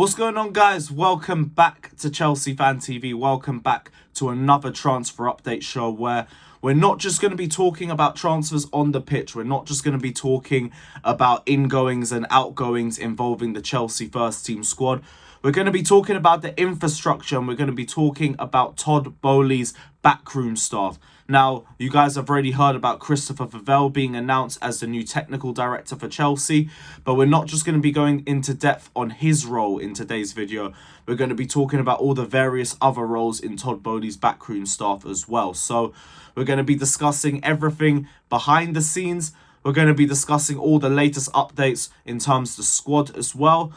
What's going on, guys? Welcome back to Chelsea Fan TV. Welcome back to another transfer update show where we're not just going to be talking about transfers on the pitch. We're not just going to be talking about ingoings and outgoings involving the Chelsea first team squad. We're going to be talking about the infrastructure, and we're going to be talking about Todd Boehly's backroom staff. Now, you guys have already heard about Christopher Vivell being announced as the new technical director for Chelsea, but we're not just going to be going into depth on his role in today's video. We're going to be talking about all the various other roles in Todd Boehly's backroom staff as well. So we're going to be discussing everything behind the scenes. We're going to be discussing all the latest updates in terms of the squad as well.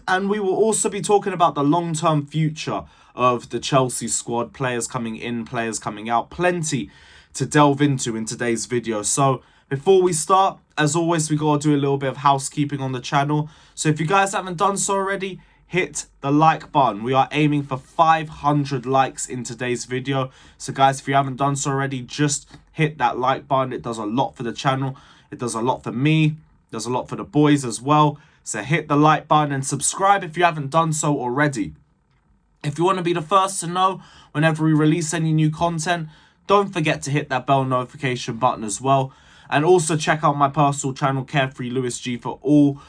And we will also be talking about the long-term future of the Chelsea squad, players coming in, players coming out. Plenty to delve into in today's video. So before we start, as always, we got to do a little bit of housekeeping on the channel. So if you guys haven't done so already, hit the like button. We are aiming for 500 likes in today's video. So guys, if you haven't done so already, just hit that like button. It does a lot for the channel. It does a lot for me. It does a lot for the boys as well. So hit the like button and subscribe if you haven't done so already. If you want to be the first to know whenever we release any new content, don't forget to hit that bell notification button as well. And also check out my personal channel, Carefree Lewis G, for all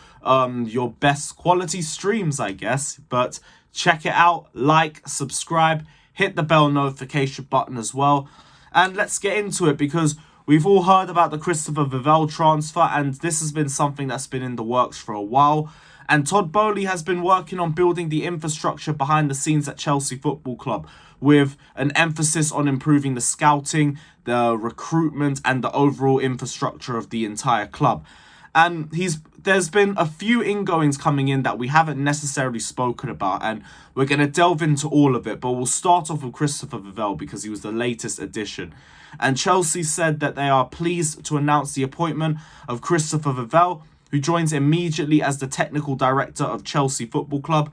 your best quality streams, I guess. But check it out, like, subscribe, hit the bell notification button as well. And let's get into it, because we've all heard about the Christopher Vivell transfer, and this has been something that's been in the works for a while. And Todd Boehly has been working on building the infrastructure behind the scenes at Chelsea Football Club, with an emphasis on improving the scouting, the recruitment, and the overall infrastructure of the entire club. And there's been a few ingoings coming in that we haven't necessarily spoken about, and we're going to delve into all of it. But we'll start off with Christopher Vivell because he was the latest addition. And Chelsea said that they are pleased to announce the appointment of Christopher Vivell, who joins immediately as the technical director of Chelsea Football Club.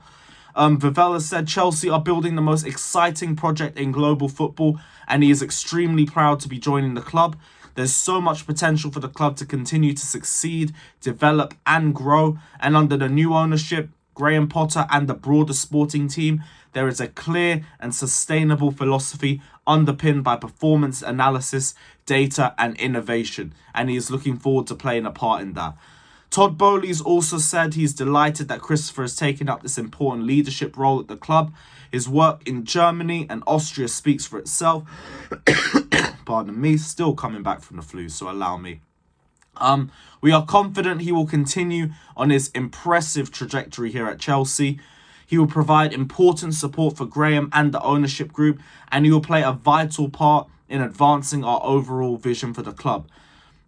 Vivell has said Chelsea are building the most exciting project in global football, and he is extremely proud to be joining the club. There's so much potential for the club to continue to succeed, develop and grow. And under the new ownership, Graham Potter and the broader sporting team, there is a clear and sustainable philosophy underpinned by performance analysis, data and innovation. And he is looking forward to playing a part in that. Todd Boehly's also said he's delighted that Christopher has taken up this important leadership role at the club. His work in Germany and Austria speaks for itself. Pardon me, still coming back from the flu, so allow me. We are confident he will continue on his impressive trajectory here at Chelsea. He will provide important support for Graham and the ownership group, and he will play a vital part in advancing our overall vision for the club.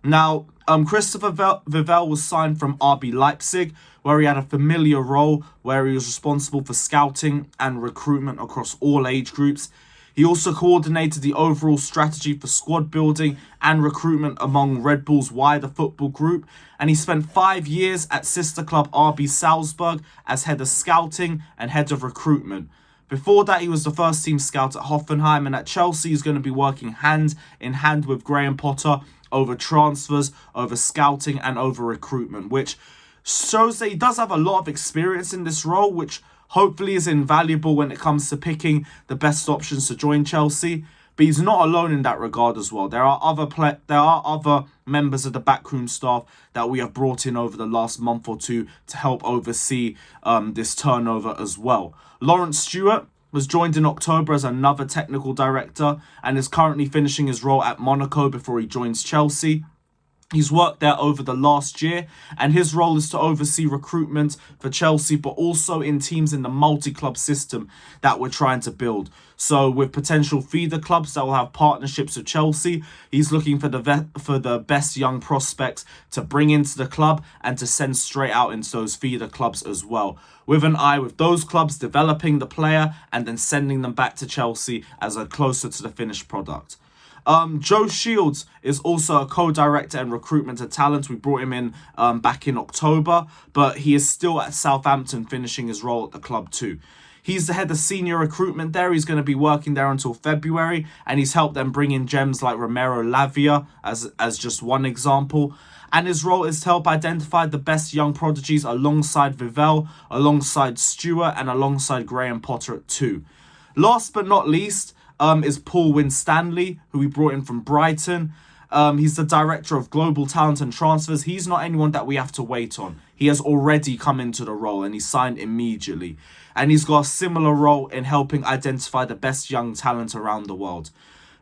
Now, Christopher Vivell was signed from RB Leipzig, where he had a familiar role, where he was responsible for scouting and recruitment across all age groups. He also coordinated the overall strategy for squad building and recruitment among Red Bull's wider football group, and he spent 5 years at sister club RB Salzburg as head of scouting and head of recruitment. Before that, he was the first team scout at Hoffenheim, and at Chelsea he's going to be working hand in hand with Graham Potter over transfers, over scouting and over recruitment, which shows that he does have a lot of experience in this role, which hopefully is invaluable when it comes to picking the best options to join Chelsea. But he's not alone in that regard as well. There are other members of the backroom staff that we have brought in over the last month or two to help oversee this turnover as well. Lawrence Stewart was joined in October as another technical director and is currently finishing his role at Monaco before he joins Chelsea. He's worked there over the last year, and his role is to oversee recruitment for Chelsea, but also in teams in the multi-club system that we're trying to build. So with potential feeder clubs that will have partnerships with Chelsea, he's looking for the best young prospects to bring into the club and to send straight out into those feeder clubs as well, with an eye with those clubs developing the player and then sending them back to Chelsea as a closer to the finished product. Joe Shields is also a co-director and recruitment of talent. We brought him in back in October, but he is still at Southampton finishing his role at the club too. He's the head of senior recruitment there. He's going to be working there until February, and he's helped them bring in gems like Romero Lavia as just one example. And his role is to help identify the best young prodigies alongside Vivell, alongside Stewart, and alongside Graham Potter at 2. Last but not least is Paul Winstanley, who we brought in from Brighton. He's the director of global talent and transfers. He's not anyone that we have to wait on. He has already come into the role and he signed immediately. And he's got a similar role in helping identify the best young talent around the world.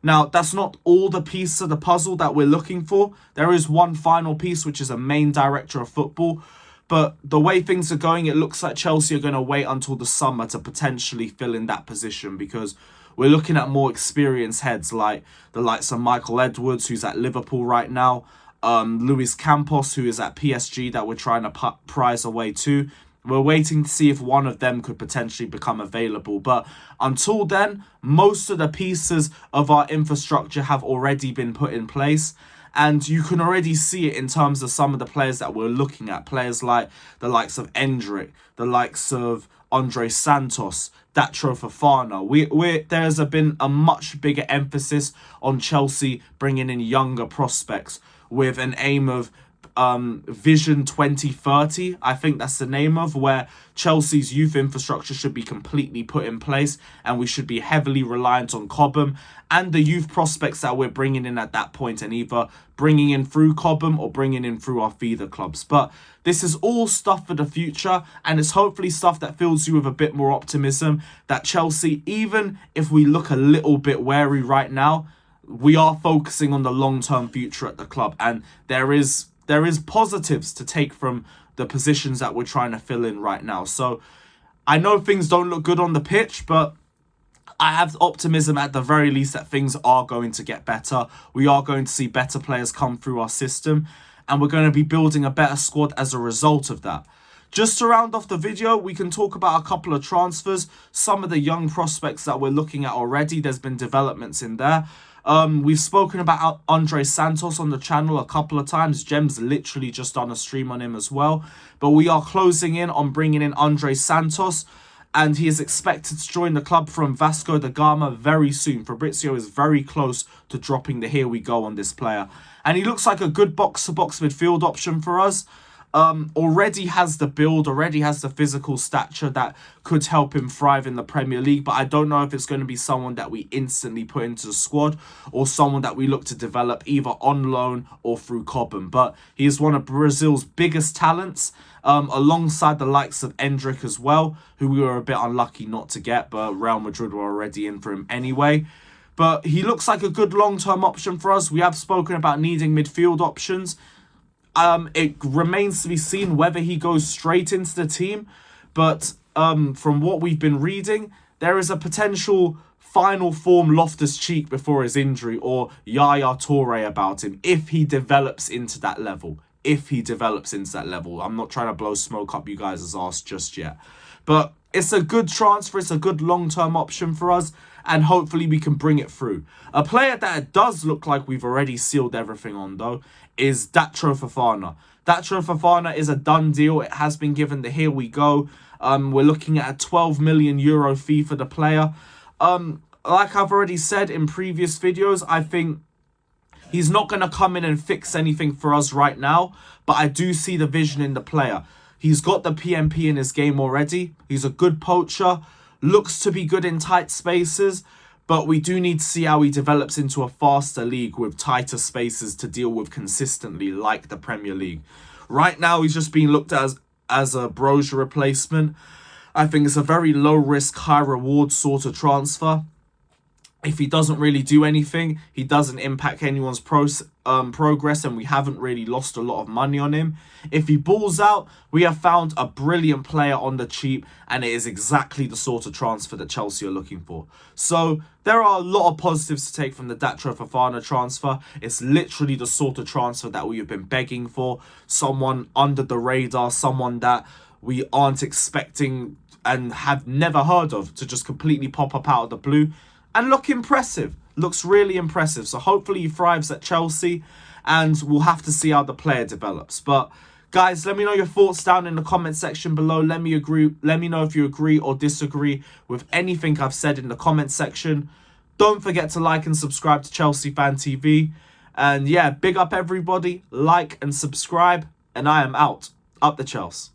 Now, that's not all the pieces of the puzzle that we're looking for. There is one final piece, which is a main director of football. But the way things are going, it looks like Chelsea are going to wait until the summer to potentially fill in that position, because we're looking at more experienced heads like the likes of Michael Edwards, who's at Liverpool right now, Luis Campos, who is at PSG, that we're trying to prize away to. We're waiting to see if one of them could potentially become available. But until then, most of the pieces of our infrastructure have already been put in place. And you can already see it in terms of some of the players that we're looking at. Players like the likes of Endrick, the likes of Andre Santos, Datro Fofana. There's been a much bigger emphasis on Chelsea bringing in younger prospects with an aim of Vision 2030, I think that's the name of, where Chelsea's youth infrastructure should be completely put in place, and we should be heavily reliant on Cobham and the youth prospects that we're bringing in at that point, and either bringing in through Cobham or bringing in through our feeder clubs. But this is all stuff for the future, and it's hopefully stuff that fills you with a bit more optimism that Chelsea, even if we look a little bit wary right now, we are focusing on the long-term future at the club, and there is positives to take from the positions that we're trying to fill in right now. So I know things don't look good on the pitch, but I have optimism at the very least that things are going to get better. We are going to see better players come through our system, and we're going to be building a better squad as a result of that. Just to round off the video, we can talk about a couple of transfers, some of the young prospects that we're looking at already. There's been developments in there. We've spoken about Andre Santos on the channel a couple of times. Jem's literally just done a stream on him as well. But we are closing in on bringing in Andre Santos, and he is expected to join the club from Vasco da Gama very soon. Fabrizio is very close to dropping the here we go on this player. And he looks like a good box-to-box midfield option for us. Already has the build, already has the physical stature that could help him thrive in the Premier League, but I don't know if it's going to be someone that we instantly put into the squad or someone that we look to develop either on loan or through Cobham. But he is one of Brazil's biggest talents, alongside the likes of Endrick as well, who we were a bit unlucky not to get, but Real Madrid were already in for him anyway. But he looks like a good long-term option for us. We have spoken about needing midfield options. It remains to be seen whether he goes straight into the team, but from what we've been reading, there is a potential final form Loftus-Cheek before his injury, or Yaya Toure about him, if he develops into that level. I'm not trying to blow smoke up you guys' arse just yet. But it's a good transfer, it's a good long-term option for us, and hopefully we can bring it through. A player that it does look like we've already sealed everything on, though, is Datro Fofana. Datro Fofana is a done deal. It has been given the here we go. We're looking at a 12 million euro fee for the player. Like I've already said in previous videos, I think he's not going to come in and fix anything for us right now, but I do see the vision in the player. He's got the PMP in his game already. He's a good poacher, looks to be good in tight spaces, but we do need to see how he develops into a faster league with tighter spaces to deal with consistently, like the Premier League. Right now, he's just being looked at as a Broja replacement. I think it's a very low-risk, high-reward sort of transfer. If he doesn't really do anything, he doesn't impact anyone's progress, and we haven't really lost a lot of money on him. If he balls out, we have found a brilliant player on the cheap, and it is exactly the sort of transfer that Chelsea are looking for. So there are a lot of positives to take from the Datro Fofana transfer. It's literally the sort of transfer that we have been begging for. Someone under the radar, someone that we aren't expecting and have never heard of to just completely pop up out of the blue and look impressive. Looks really impressive. So hopefully he thrives at Chelsea, and we'll have to see how the player develops. But Guys, let me know your thoughts down in the comment section below. Let me know if you agree or disagree with anything I've said in the comment section. Don't forget to like and subscribe to Chelsea Fan TV. And yeah, big up everybody. Like and subscribe. And I am out. Up the Chelsea.